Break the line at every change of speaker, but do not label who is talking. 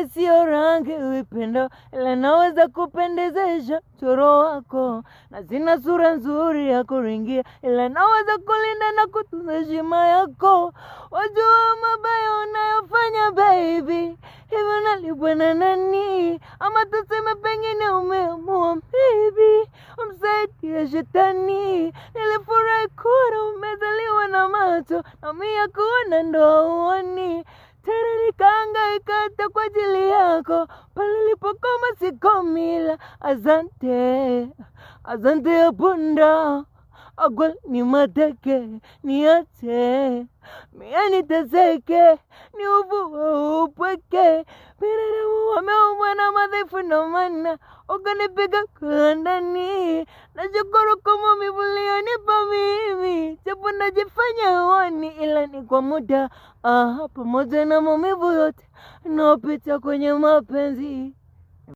Mie sio rangi uipendo, ila naweza kupendezesha mchoro wako, na sina sura nzuri ya kuringia, ila naweza kulinda na kutunza heshima yako. Wajua mabaya unayofanya baby, hivyo nalipwa na nani? Ama tuseme pengine umeamua baby umsaidie shetani. Nilifurahi kuona umezaliwa na macho, na mia kuona ndo uoni. Tena nikahangaika hata kwa ajili yako, pale ulipokoma sikomila. Asante, asante ya punda agwal ni mateke niache mia niteseke ni uvua upweke. Binadamu wameumbwa na madhaifu, ndo maana ukanipiga kwa ndani. Nashukuru kwa maumivu uliyonipa mimi, japo najifanya uoni, ila ni kwa muda. Pamoja na maumivu yote naopita kwenye mapenzi,